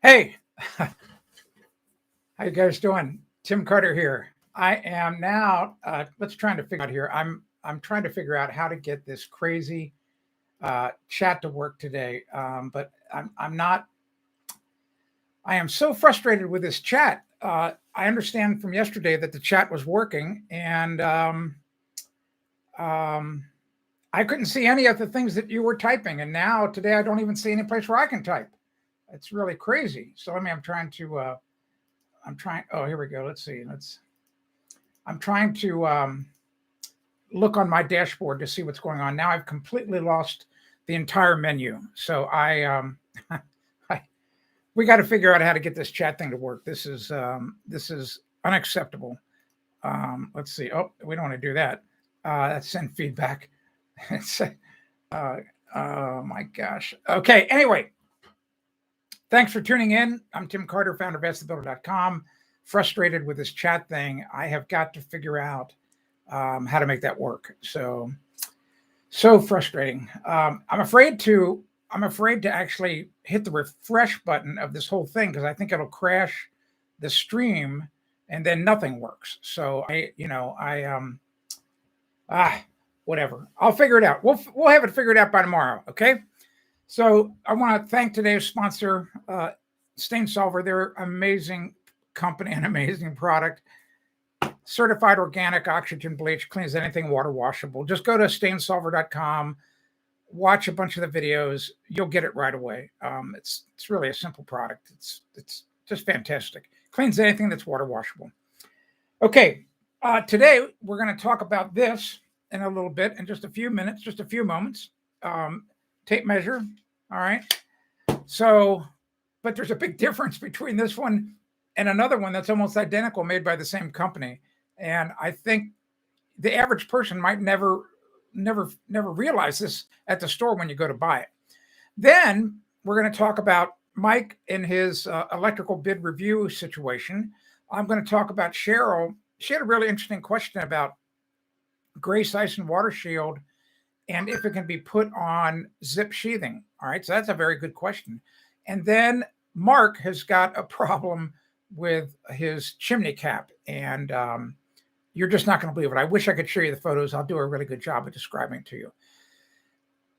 Hey, how you guys doing? Tim Carter here. I am now. Let's trying to figure out here. I'm trying to figure out how to get this crazy chat to work today. But I'm not. I am so frustrated with this chat. I understand from yesterday that the chat was working, and um, I couldn't see any of the things that you were typing. And now today, I don't even see any place where I can type. It's really crazy. So let me. I'm trying to. I'm trying. Oh, here we go. Let's see. I'm trying to look on my dashboard to see what's going on. Now I've completely lost the entire menu. So I we got to figure out how to get this chat thing to work. This is unacceptable. Let's see. Oh, we don't want to do that. Let's send feedback. It's, oh my gosh. Okay. Anyway, thanks for tuning in. I'm Tim Carter, founder of AskTheBuilder.com. Frustrated with this chat thing. I have got to figure out how to make that work. So frustrating. I'm afraid to actually hit the refresh button of this whole thing because I think it'll crash the stream and then nothing works. So whatever. I'll figure it out. We'll have it figured out by tomorrow. Okay. So I want to thank today's sponsor, Stain Solver. They're amazing company, an amazing product. Certified organic oxygen bleach, cleans anything water washable. Just go to stainsolver.com, watch a bunch of the videos. You'll get it right away. It's really a simple product. It's just fantastic. Cleans anything that's water washable. Okay, today we're going to talk about this in a little bit, in just a few minutes, just a few moments. Tape measure. All right. So, but there's a big difference between this one and another one that's almost identical, made by the same company. And I think the average person might never realize this at the store when you go to buy it. Then we're going to talk about Mike in his electrical bid review situation. I'm going to talk about Cheryl. She had a really interesting question about Grace Ice and Water Shield and if it can be put on zip sheathing. All right. So that's a very good question. And then Mark has got a problem with his chimney cap. And you're just not going to believe it. I wish I could show you the photos. I'll do a really good job of describing it to you.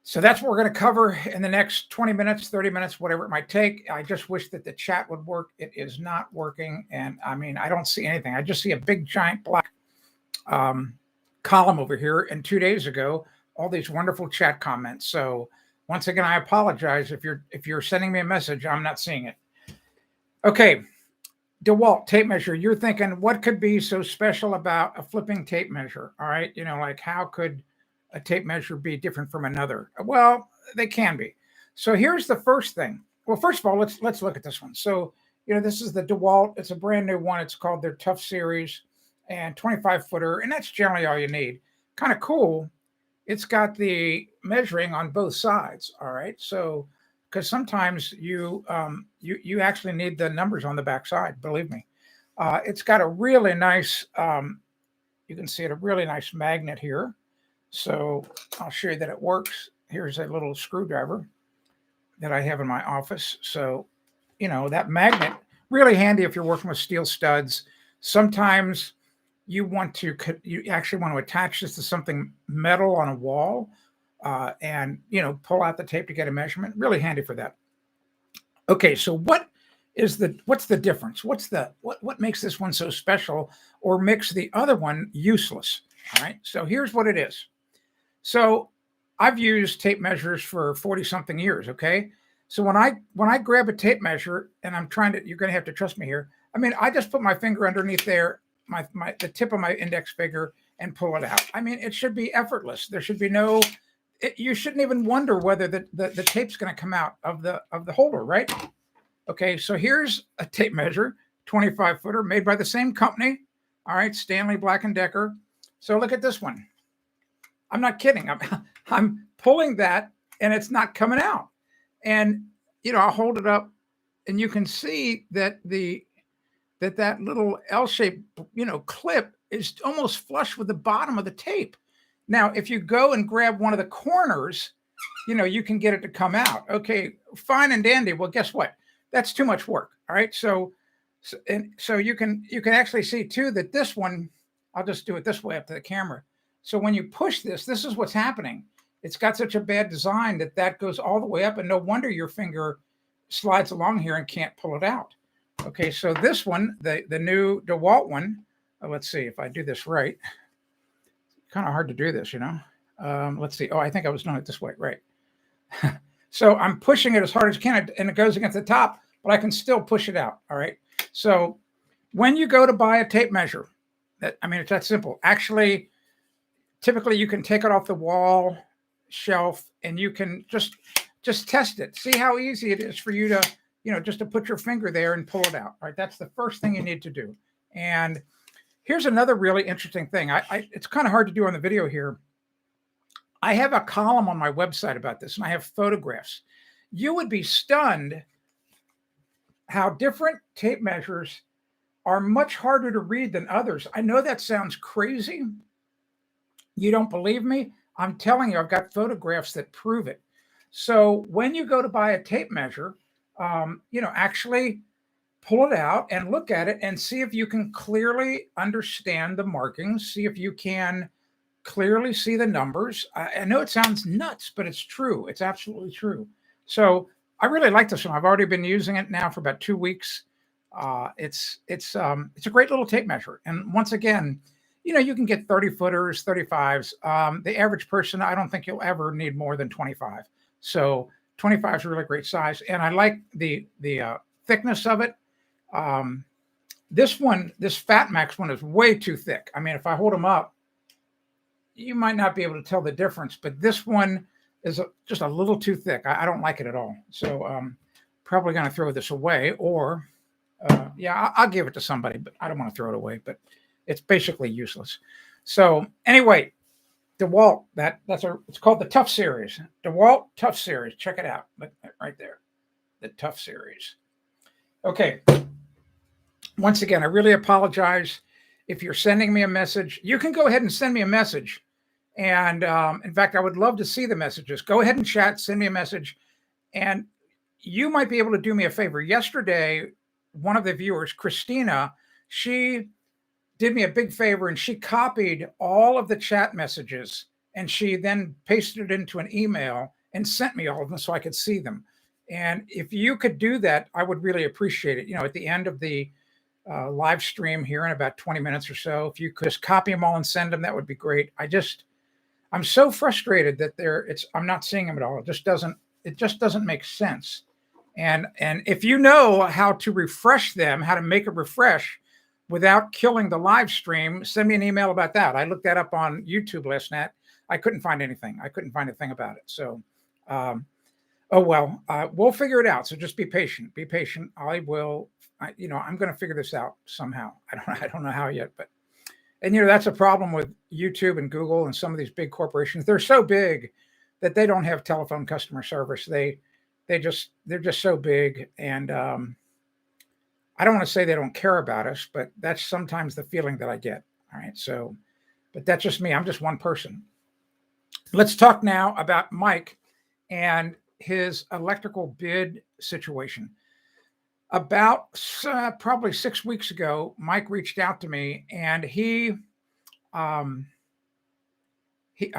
So that's what we're going to cover in the next 20 minutes, 30 minutes, whatever it might take. I just wish that the chat would work. It is not working. And I mean, I don't see anything. I just see a big, giant black column over here. And 2 days ago, all these wonderful chat comments. So once again, I apologize if you're sending me a message, I'm not seeing it. Okay, DeWALT tape measure. You're thinking, what could be so special about a flipping tape measure? All right, like how could a tape measure be different from another? Well, they can be. So here's the first thing. Well, first of all, let's look at this one. So this is the DeWALT. It's a brand new one. It's called their Tough Series and 25 footer, and that's generally all you need. Kind of cool. It's got the measuring on both sides. All right. So, because sometimes you actually need the numbers on the back side, believe me. It's got a really nice, you can see it, a really nice magnet here. So I'll show you that it works. Here's a little screwdriver that I have in my office. So, that magnet, really handy if you're working with steel studs. Sometimes you actually want to attach this to something metal on a wall and pull out the tape to get a measurement. Really handy for that. Okay, so what's the difference? What makes this one so special or makes the other one useless? All right, so here's what it is. So I've used tape measures for 40 something years. Okay, so when I grab a tape measure and you're going to have to trust me here. I mean, I just put my finger underneath there, the tip of my index finger, and pull it out. I mean, it should be effortless. There should be you shouldn't even wonder whether the tape's going to come out of the holder, right? Okay, so here's a tape measure, 25 footer, made by the same company. All right, Stanley Black & Decker. So look at this one. I'm not kidding. I'm pulling that and it's not coming out. And I'll hold it up and you can see that that little L-shaped clip is almost flush with the bottom of the tape. Now, if you go and grab one of the corners, you can get it to come out. Okay, fine and dandy. Well, guess what? that's too much work. All right. So you can actually see too that this one, I'll just do it this way up to the camera. So when you push this is what's happening. It's got such a bad design that goes all the way up, and no wonder your finger slides along here and can't pull it out. Okay, so this one, the new DeWALT one, let's see if I do this right. Kind of hard to do this, let's see. Oh, I think I was doing it this way, right? So I'm pushing it as hard as I can, and it goes against the top, but I can still push it out. All right. So when you go to buy a tape measure, it's that simple. Actually, typically you can take it off the wall shelf and you can just test it. See how easy it is for you to, just to put your finger there and pull it out. All right. That's the first thing you need to do. And here's another really interesting thing. It's kind of hard to do on the video here. I have a column on my website about this, and I have photographs. You would be stunned how different tape measures are much harder to read than others. I know that sounds crazy. You don't believe me? I'm telling you, I've got photographs that prove it. So when you go to buy a tape measure, actually pull it out and look at it and see if you can clearly understand the markings, see if you can clearly see the numbers. I know it sounds nuts, but it's true. It's absolutely true. So I really like this one. I've already been using it now for about 2 weeks. It's a great little tape measure. And once again, you can get 30 footers, 35s. The average person, I don't think you'll ever need more than 25. So 25 is a really great size. And I like the thickness of it. This Fat Max one is way too thick. I mean, if I hold them up, you might not be able to tell the difference, but this one is just a little too thick. I don't like it at all. So probably going to throw this away, or I'll give it to somebody, but I don't want to throw it away, but it's basically useless. So anyway, DeWALT, it's called the Tough Series. DeWALT Tough Series. Check it out. Right there. The Tough Series. Okay. Once again, I really apologize. If you're sending me a message, you can go ahead and send me a message. And in fact, I would love to see the messages. Go ahead and chat, send me a message. And you might be able to do me a favor. Yesterday, one of the viewers, Christina, she did me a big favor, and she copied all of the chat messages, and she then pasted it into an email and sent me all of them so I could see them. And if you could do that, I would really appreciate it. At the end of the live stream here in about 20 minutes or so, if you could just copy them all and send them, that would be great. I'm so frustrated that I'm not seeing them at all. It just doesn't make sense. And if you know how to refresh them, how to make it refresh without killing the live stream, send me an email about that. I looked that up on YouTube last night. I couldn't find anything. I couldn't find a thing about it. So, we'll figure it out. So just be patient. Be patient. I'm going to figure this out somehow. I don't know how yet, but, and that's a problem with YouTube and Google and some of these big corporations. They're so big that they don't have telephone customer service. They're just so big. And, I don't want to say they don't care about us, but that's sometimes the feeling that I get. All right. So, but that's just me. I'm just one person. Let's talk now about Mike and his electrical bid situation. About probably 6 weeks ago, Mike reached out to me, and I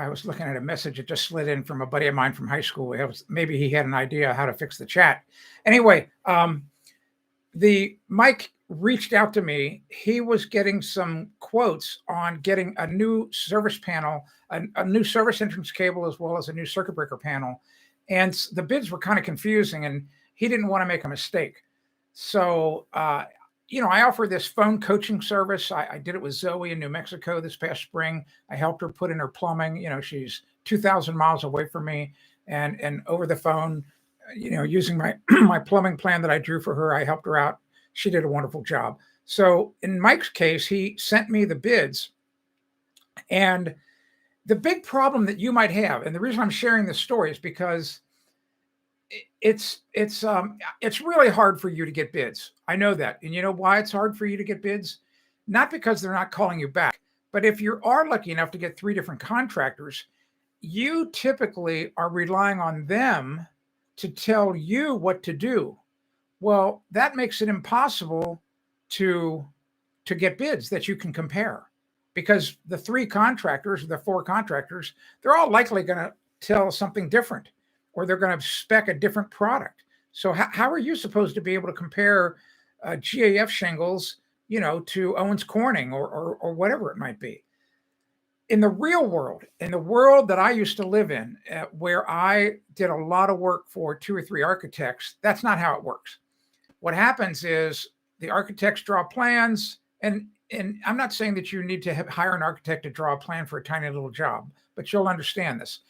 was looking at a message that just slid in from a buddy of mine from high school. Maybe he had an idea how to fix the chat. Anyway, Mike reached out to me. He was getting some quotes on getting a new service panel, a new service entrance cable, as well as a new circuit breaker panel. And the bids were kind of confusing, and he didn't want to make a mistake. So, I offer this phone coaching service. I did it with Zoe in New Mexico this past spring. I helped her put in her plumbing. She's 2,000 miles away from me, and over the phone, using my my plumbing plan that I drew for her, I helped her out. She did a wonderful job. So in Mike's case, he sent me the bids, and the big problem that you might have, and the reason I'm sharing this story is because it's really hard for you to get bids. I know that. And you know why it's hard for you to get bids? Not because they're not calling you back, but if you are lucky enough to get 3 different contractors, you typically are relying on them to tell you what to do. Well, that makes it impossible to get bids that you can compare, because the three contractors, the four contractors, they're all likely going to tell something different, or they're going to spec a different product. So how are you supposed to be able to compare GAF shingles, to Owens Corning or whatever it might be? In the real world, in the world that I used to live in, where I did a lot of work for 2 or 3 architects, that's not how it works. What happens is the architects draw plans, and I'm not saying that you need to hire an architect to draw a plan for a tiny little job, but you'll understand this.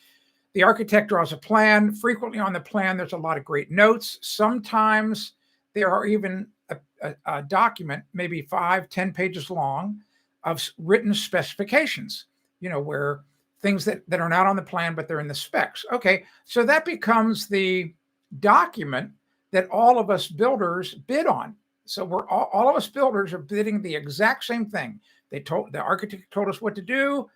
The architect draws a plan. Frequently on the plan, there's a lot of great notes. Sometimes there are even a document, maybe 5-10 pages long, of written specifications, where things that are not on the plan, but they're in the specs. Okay, so that becomes the document that all of us builders bid on. So we're all of us builders are bidding the exact same thing. The architect told us what to do.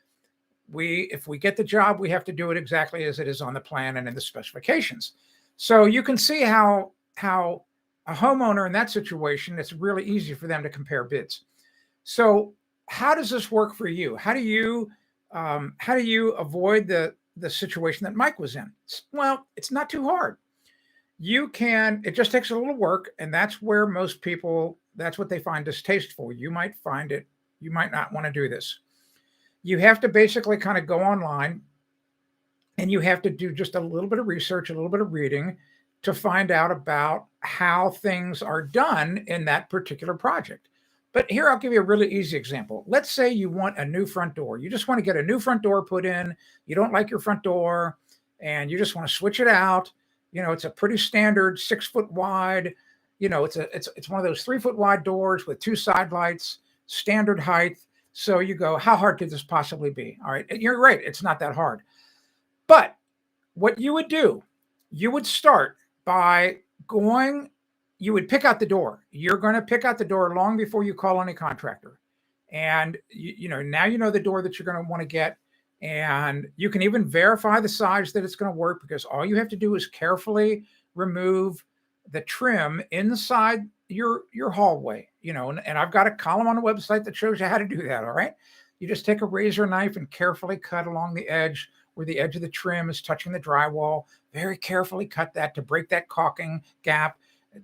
If we get the job, we have to do it exactly as it is on the plan and in the specifications. So you can see how a homeowner in that situation, it's really easy for them to compare bids. So how does this work for you? How do you avoid the situation that Mike was in? Well, it's not too hard. It just takes a little work, and that's where most people, that's what they find distasteful. You might not want to do this. You have to basically kind of go online, and you have to do just a little bit of research, a little bit of reading to find out about how things are done in that particular project. But here, I'll give you a really easy example. Let's say you want a new front door. You just want to get a new front door put in. You don't like your front door, and you just want to switch it out. It's a pretty standard 6 foot wide. It's one of those 3 foot wide doors with 2 side lights, standard height. So you go, how hard could this possibly be? All right, you're right. It's not that hard. But what you would do, you would start by you would pick out the door. You're going to pick out the door long before you call any contractor. And now you know the door that you're going to want to get. And you can even verify the size that it's going to work, because all you have to do is carefully remove the trim inside your hallway, and I've got a column on the website that shows you how to do that. All right. You just take a razor knife and carefully cut along the edge where the edge of the trim is touching the drywall. Very carefully cut that to break that caulking gap.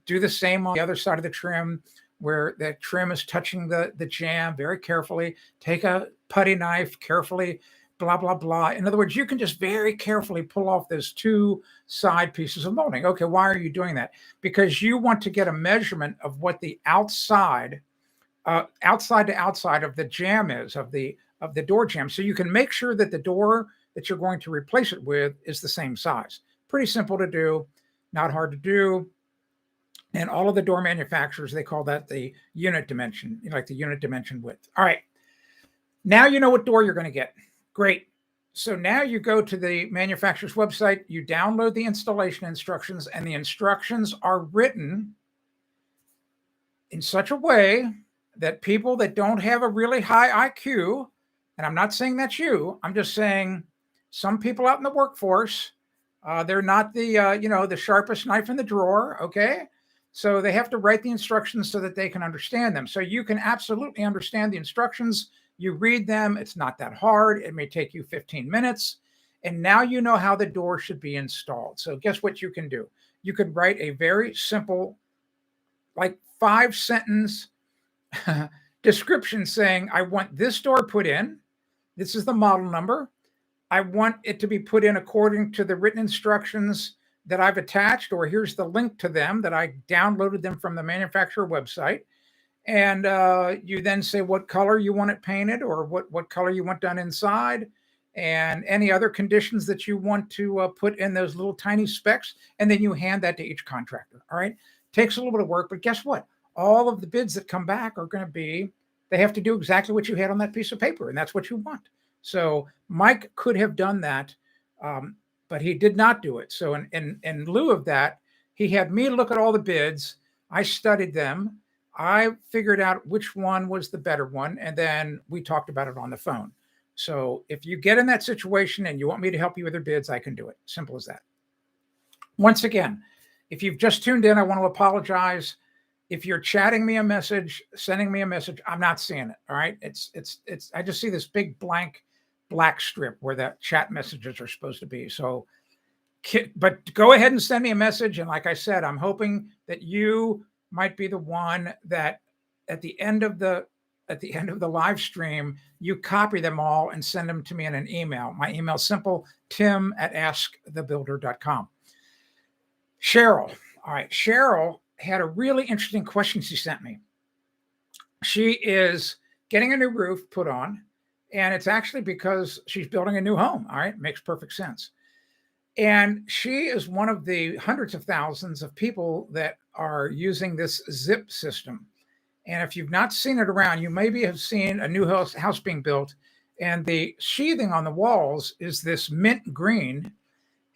Do the same on the other side of the trim where the trim is touching the jamb. Very carefully take a putty knife, carefully blah, blah, blah. In other words, you can just very carefully pull off those 2 side pieces of molding. Okay, why are you doing that? Because you want to get a measurement of what the outside to outside of the jamb is, of the door jamb. So you can make sure that the door that you're going to replace it with is the same size. Pretty simple to do, not hard to do. And all of the door manufacturers, they call that the unit dimension, like the unit dimension width. All right, now you know what door you're going to get. Great. So now you go to the manufacturer's website, you download the installation instructions, and the instructions are written in such a way that people that don't have a really high IQ, and I'm not saying that's you, I'm just saying some people out in the workforce, they're not the sharpest knife in the drawer, okay? So they have to write the instructions so that they can understand them. So you can absolutely understand the instructions. You read them. It's not that hard. It may take you 15 minutes. And now you know how the door should be installed. So guess what you can do? You could write a very simple, like 5-sentence description saying, I want this door put in. This is the model number. I want it to be put in according to the written instructions that I've attached, or here's the link to them that I downloaded them from the manufacturer website. And you then say what color you want it painted, or what color you want done inside, and any other conditions that you want to put in those little tiny specs. And then you hand that to each contractor. All right. Takes a little bit of work, but guess what? All of the bids that come back are going to be, they have to do exactly what you had on that piece of paper. And that's what you want. So Mike could have done that, but he did not do it. So in lieu of that, he had me look at all the bids. I studied them. I figured out which one was the better one, and then we talked about it on the phone. So if you get in that situation and you want me to help you with your bids, I can do it. Simple as that. Once again, If you've just tuned in, I want to apologize. If you're chatting me a message, sending me a message, I'm not seeing it. All right. I just see this big blank black strip where that chat messages are supposed to be. So, but go ahead and send me a message. And like I said, I'm hoping that you might be the one that at the end of the live stream, you copy them all and send them to me in an email. My email is simple, tim@askthebuilder.com. Cheryl. All right. Cheryl had a really interesting question she sent me. She is getting a new roof put on, and it's actually because she's building a new home. All right. Makes perfect sense. And she is one of the hundreds of thousands of people that are using this zip system. And if you've not seen it around, you maybe have seen a new house being built, and the sheathing on the walls is this mint green,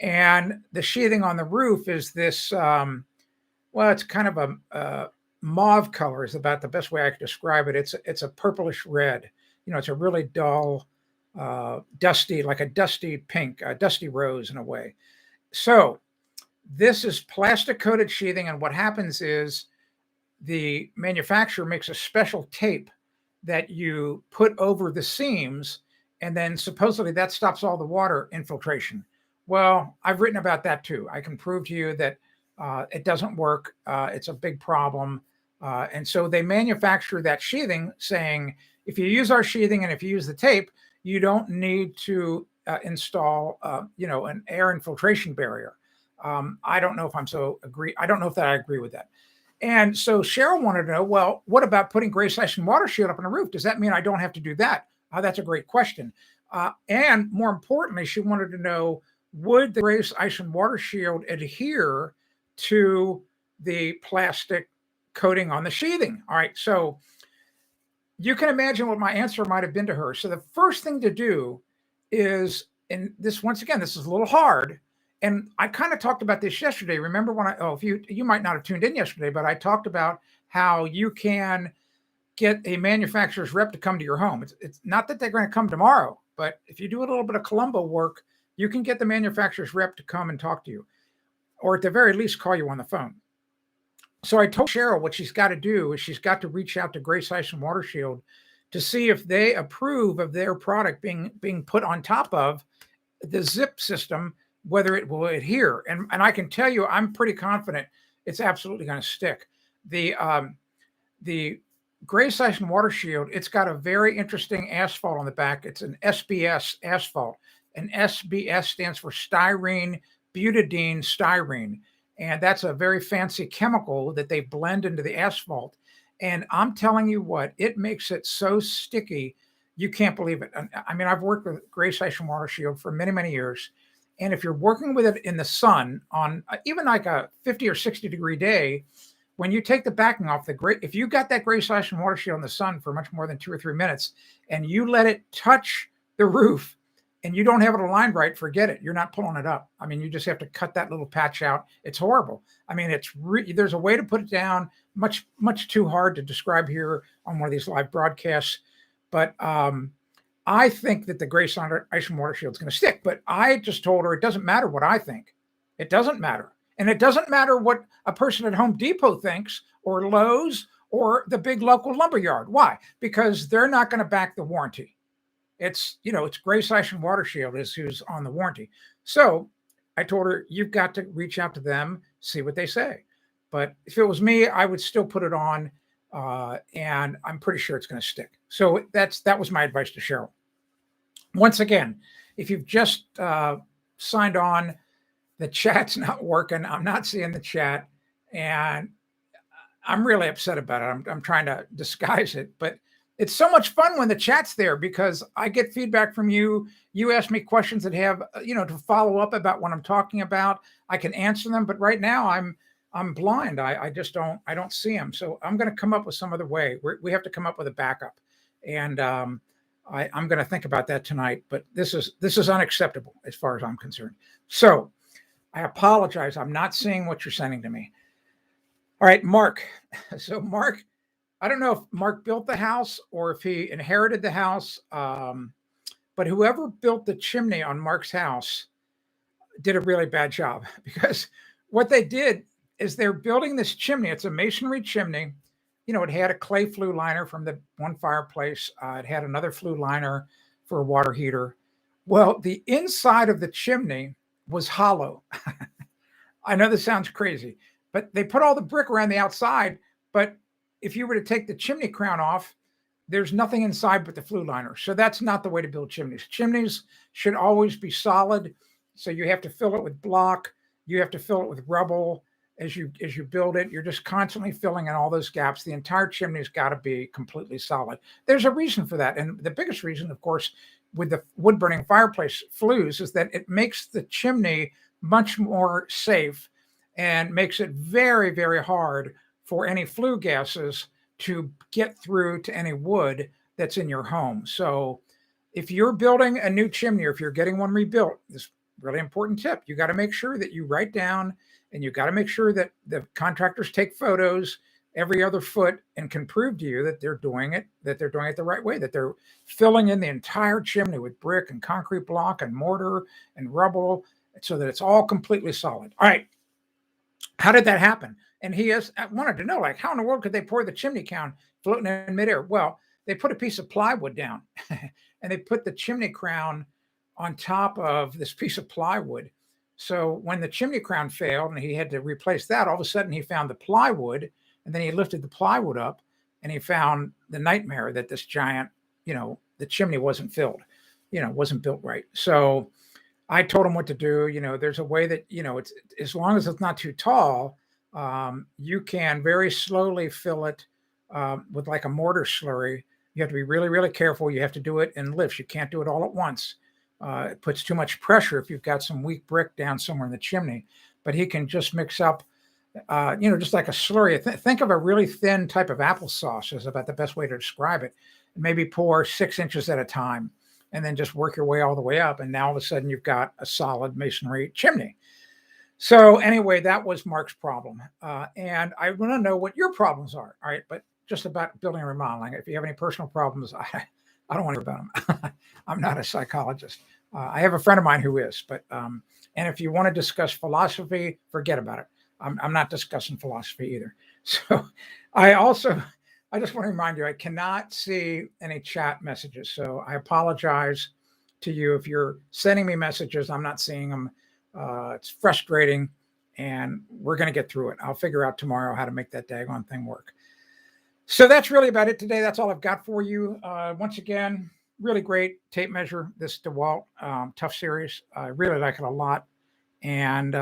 and the sheathing on the roof is this, well, it's kind of a mauve color is about the best way I could describe it. It's a purplish red. It's a really dull, dusty, like a dusty pink, a dusty rose in a way. So this is plastic coated sheathing, and what happens is the manufacturer makes a special tape that you put over the seams, and then supposedly that stops all the water infiltration. Well, I've written about that too. I can prove to you that it doesn't work. It's a big problem. And so they manufacture that sheathing saying, if you use our sheathing and if you use the tape, you don't need to install, an air infiltration barrier. I don't know if I don't know if I agree with that. And so Cheryl wanted to know, well, what about putting gray ice and water shield up on the roof? Does that mean I don't have to do that? That's a great question. And more importantly, she wanted to know, would the gray ice and water shield adhere to the plastic coating on the sheathing? All right. So you can imagine what my answer might have been to her. So the first thing to do is, and this, once again, this is a little hard. And I kind of talked about this yesterday. Remember when if you might not have tuned in yesterday, but I talked about how you can get a manufacturer's rep to come to your home. It's not that they're going to come tomorrow, but if you do a little bit of Columbo work, you can get the manufacturer's rep to come and talk to you, or at the very least call you on the phone. So I told Cheryl what she's got to do is she's got to reach out to Grace Ice and Water Shield to see if they approve of their product being put on top of the zip system, whether it will adhere. And I can tell you, I'm pretty confident it's absolutely going to stick. The Grace Ice and Water Shield, it's got a very interesting asphalt on the back. It's an SBS asphalt. And SBS stands for styrene butadiene styrene. And that's a very fancy chemical that they blend into the asphalt. And I'm telling you what, it makes it so sticky, you can't believe it. I mean, I've worked with Grace Ice and Water Shield for many, many years. And if you're working with it in the sun on even like a 50 or 60 degree day, when you take the backing off if you got that Grace Ice and Water Shield in the sun for much more than 2 or 3 minutes, and you let it touch the roof and you don't have it aligned right, forget it. You're not pulling it up. I mean, you just have to cut that little patch out. It's horrible. I mean, there's a way to put it down, much, much too hard to describe here on one of these live broadcasts. But I think that the Grace Ice and Water Shield is going to stick. But I just told her it doesn't matter what I think. It doesn't matter. And it doesn't matter what a person at Home Depot thinks, or Lowe's, or the big local lumberyard. Why? Because they're not going to back the warranty. It's Grace Ice and Water Shield is who's on the warranty. So I told her, you've got to reach out to them, see what they say. But if it was me, I would still put it on, and I'm pretty sure it's going to stick. So that was my advice to Cheryl. Once again, if you've just signed on, the chat's not working. I'm not seeing the chat, and I'm really upset about it. I'm trying to disguise it, but it's so much fun when the chat's there because I get feedback from you. You ask me questions that have, to follow up about what I'm talking about. I can answer them, but right now I'm blind. I just don't see them. So I'm going to come up with some other way. We have to come up with a backup, and I'm going to think about that tonight. But this is unacceptable as far as I'm concerned. So I apologize. I'm not seeing what you're sending to me. All right, Mark. So Mark, I don't know if Mark built the house or if he inherited the house, but whoever built the chimney on Mark's house did a really bad job, because what they did, as they're building this chimney, it's a masonry chimney. It had a clay flue liner from the one fireplace. It had another flue liner for a water heater. Well, the inside of the chimney was hollow. I know this sounds crazy, but they put all the brick around the outside. But if you were to take the chimney crown off, there's nothing inside but the flue liner. So that's not the way to build chimneys. Chimneys should always be solid. So you have to fill it with block. You have to fill it with rubble. As you build it, you're just constantly filling in all those gaps. The entire chimney's got to be completely solid. There's a reason for that. And the biggest reason, of course, with the wood burning fireplace flues is that it makes the chimney much more safe and makes it very, very hard for any flue gases to get through to any wood that's in your home. So if you're building a new chimney, or if you're getting one rebuilt, this really important tip, you got to make sure that you write down, and you got to make sure that the contractors take photos every other foot and can prove to you that they're doing it the right way, that they're filling in the entire chimney with brick and concrete block and mortar and rubble so that it's all completely solid. All right. How did that happen? And I wanted to know, like, how in the world could they pour the chimney crown floating in midair? Well, they put a piece of plywood down and they put the chimney crown on top of this piece of plywood. So when the chimney crown failed and he had to replace that, all of a sudden he found the plywood, and then he lifted the plywood up and he found the nightmare that this giant, the chimney wasn't filled, wasn't built right. So I told him what to do. There's a way that, it's, as long as it's not too tall, you can very slowly fill it with like a mortar slurry. You have to be really, really careful. You have to do it in lifts. You can't do it all at once. It puts too much pressure if you've got some weak brick down somewhere in the chimney. But he can just mix up, just like a slurry. Think of a really thin type of applesauce is about the best way to describe it. Maybe pour 6 inches at a time, and then just work your way all the way up. And now all of a sudden you've got a solid masonry chimney. So anyway, that was Mark's problem. And I want to know what your problems are. All right. But just about building and remodeling. If you have any personal problems, I don't want to hear about them. I'm not a psychologist. I have a friend of mine who is, but, and if you want to discuss philosophy, forget about it. I'm not discussing philosophy either. So I just want to remind you, I cannot see any chat messages. So I apologize to you. If you're sending me messages, I'm not seeing them. It's frustrating, and we're going to get through it. I'll figure out tomorrow how to make that daggone thing work. So that's really about it today. That's all I've got for you. Once again, really great tape measure, this DeWALT Tough Series. I really like it a lot. And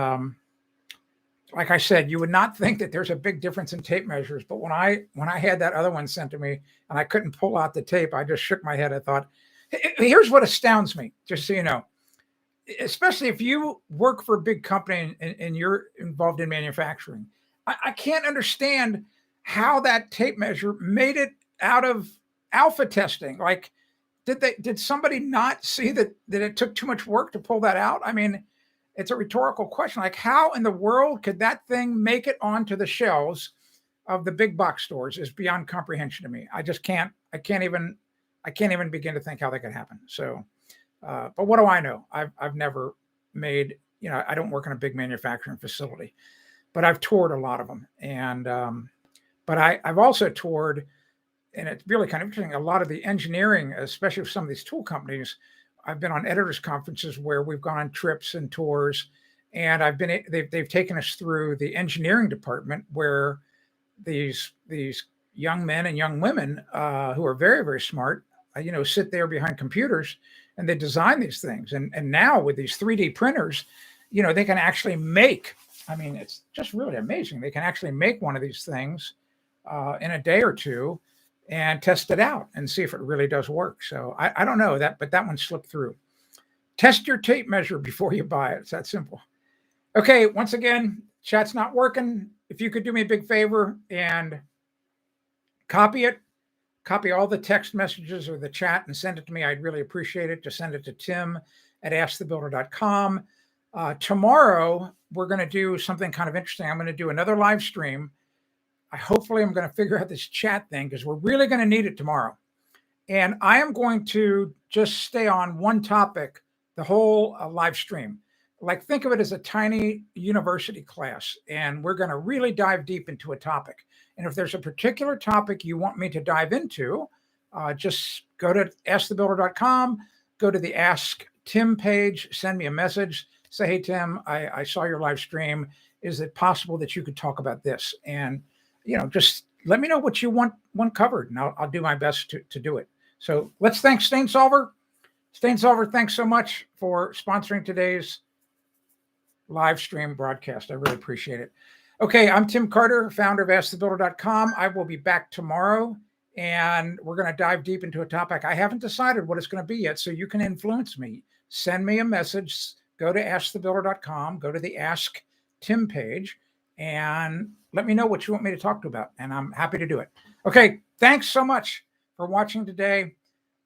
like I said, you would not think that there's a big difference in tape measures. But when I had that other one sent to me and I couldn't pull out the tape, I just shook my head. I thought, here's what astounds me, just so you know. Especially if you work for a big company and you're involved in manufacturing. I can't understand how that tape measure made it out of alpha testing. Like, did somebody not see that it took too much work to pull that out? I mean, it's a rhetorical question. Like, how in the world could that thing make it onto the shelves of the big box stores is beyond comprehension to me. I can't even begin to think how that could happen. So, but what do I know? I've never made, I don't work in a big manufacturing facility, but I've toured a lot of them. And, but I've also toured, and it's really kind of interesting, a lot of the engineering, especially with some of these tool companies. I've been on editors conferences where we've gone on trips and tours, and they've taken us through the engineering department where these young men and young women who are very, very smart, sit there behind computers and they design these things. And now with these 3D printers, they can actually make, it's just really amazing. They can actually make one of these things in a day or two and test it out and see if it really does work. So I don't know that, but that one slipped through. Test your tape measure before you buy it. It's that simple. Okay, once again, chat's not working. If you could do me a big favor and copy all the text messages or the chat and send it to me, I'd really appreciate it. Just send it to tim@askthebuilder.com. Tomorrow, we're going to do something kind of interesting. I'm going to do another live stream. Hopefully, I'm going to figure out this chat thing because we're really going to need it tomorrow. And I am going to just stay on one topic the whole live stream. like think of it as a tiny university class, and we're going to really dive deep into a topic. And if there's a particular topic you want me to dive into, just go to askthebuilder.com, go to the Ask Tim page, send me a message, say, hey, Tim, I saw your live stream. Is it possible that you could talk about this? And, just let me know what you want covered, and I'll do my best to do it. So let's thank StainSolver. StainSolver, thanks so much for sponsoring today's live stream broadcast. I really appreciate it. Okay, I'm Tim Carter, founder of AskTheBuilder.com. I will be back tomorrow, and we're going to dive deep into a topic. I haven't decided what it's going to be yet, so you can influence me. Send me a message. Go to AskTheBuilder.com, go to the Ask Tim page, and let me know what you want me to talk to about, and I'm happy to do it. Okay, thanks so much for watching today.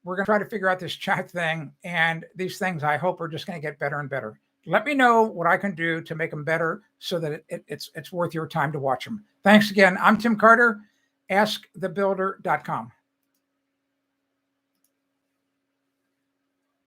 We're going to try to figure out this chat thing, and these things I hope are just going to get better and better. Let me know what I can do to make them better so that it's worth your time to watch them. Thanks again. I'm Tim Carter, AskTheBuilder.com.